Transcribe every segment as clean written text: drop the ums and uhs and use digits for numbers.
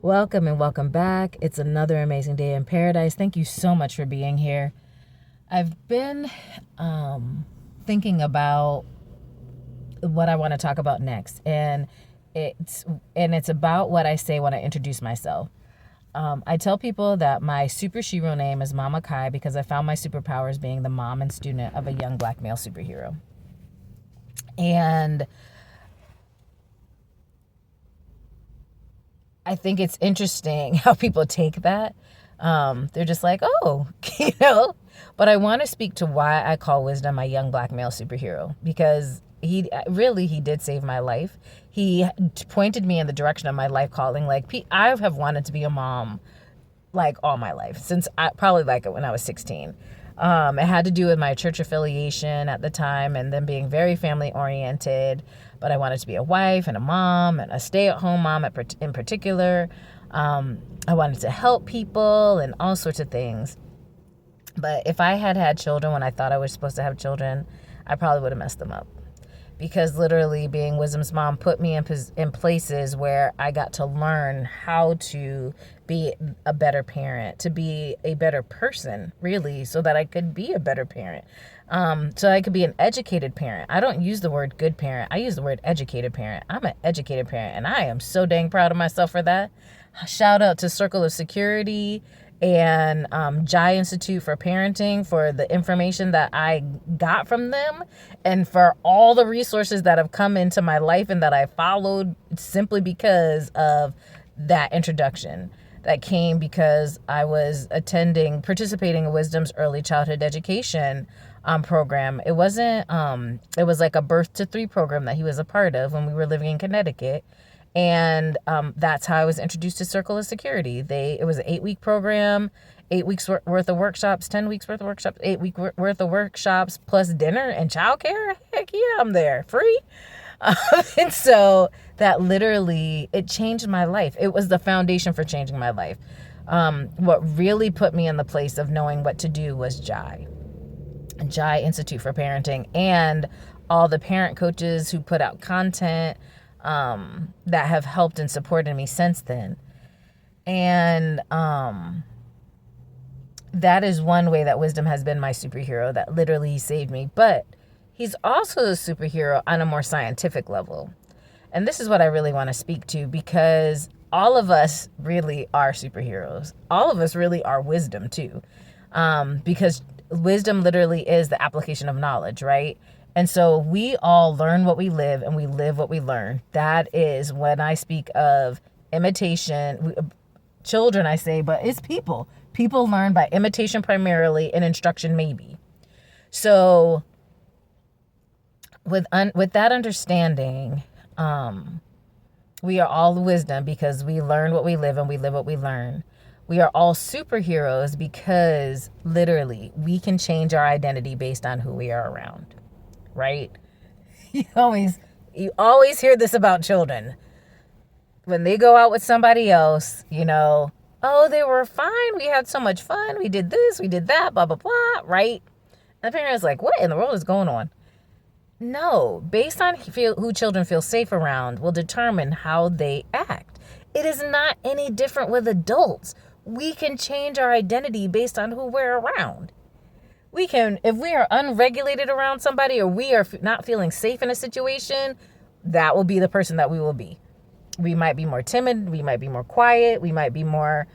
Welcome and welcome back. It's another amazing day in paradise. Thank you so much for being here. I've been thinking about what I want to talk about next, and it's about what I say when I introduce myself. I tell people that my superhero name is Momma Kai because I found my superpowers being the mom and student of a young black male superhero. And I think it's interesting how people take that. They're just like, oh, But I want to speak to why I call Wisdom my young black male superhero, because he did save my life. He pointed me in the direction of my life calling. Like, I have wanted to be a mom like all my life, since probably like when I was 16. It had to do with my church affiliation at the time and then being very family oriented. But I wanted to be a wife and a mom and a stay-at-home mom in particular. I wanted to help people and all sorts of things. But if I had had children when I thought I was supposed to have children, I probably would have messed them up. Because literally being Wisdom's mom put me in places where I got to learn how to be a better parent, to be a better person, really, so that I could be a better parent. So I could be an educated parent. I don't use the word good parent. I use the word educated parent. I'm an educated parent, and I am so dang proud of myself for that. Shout out to Circle of Security and Jai Institute for Parenting for the information that I got from them, and for all the resources that have come into my life and that I followed simply because of that introduction. That came because I was participating in Wisdom's early childhood education program. It wasn't, it was like a birth to 3 program that he was a part of when we were living in Connecticut. And that's how I was introduced to Circle of Security. It was an 8-week program, 8 weeks worth of workshops, 10 weeks worth of workshops, 8-week worth of workshops, plus dinner and childcare. Heck yeah, I'm there, free. And so that literally, it changed my life. It was the foundation for changing my life. What really put me in the place of knowing what to do was Jai Institute for Parenting, and all the parent coaches who put out content that have helped and supported me since then. And that is one way that Wisdom has been my superhero, that literally saved me. But he's also a superhero on a more scientific level. And this is what I really want to speak to, because all of us really are superheroes. All of us really are Wisdom too. Because Wisdom literally is the application of knowledge, right? And so we all learn what we live, and we live what we learn. That is when I speak of imitation. Children, I say, but it's people. People learn by imitation primarily, and instruction maybe. So with that understanding, we are all Wisdom because we learn what we live and we live what we learn. We are all superheroes because literally we can change our identity based on who we are around. Right? You always hear this about children. When they go out with somebody else, oh, they were fine. We had so much fun. We did this, we did that, blah, blah, blah, right? And the parent's like, what in the world is going on? No, based on who children feel safe around will determine how they act. It is not any different with adults. We can change our identity based on who we're around. We can, if we are unregulated around somebody, or we are not feeling safe in a situation, that will be the person that we will be. We might be more timid. We might be more quiet. We might be more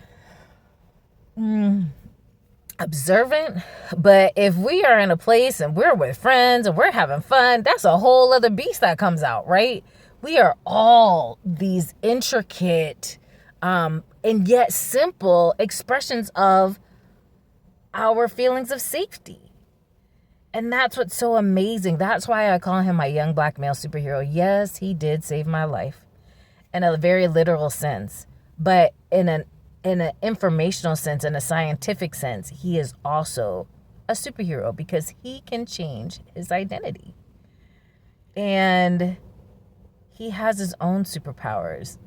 observant. But if we are in a place and we're with friends and we're having fun, that's a whole other beast that comes out, right? We are all these intricate and yet simple expressions of our feelings of safety. And that's what's so amazing. That's why I call him my young black male superhero. Yes, he did save my life in a very literal sense, but in an informational sense, in a scientific sense, he is also a superhero because he can change his identity. And he has his own superpowers,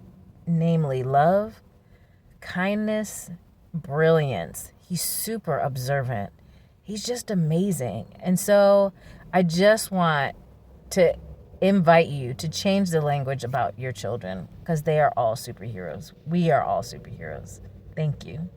namely love, kindness, brilliance. He's super observant. He's just amazing. And so I just want to invite you to change the language about your children because they are all superheroes. We are all superheroes. Thank you.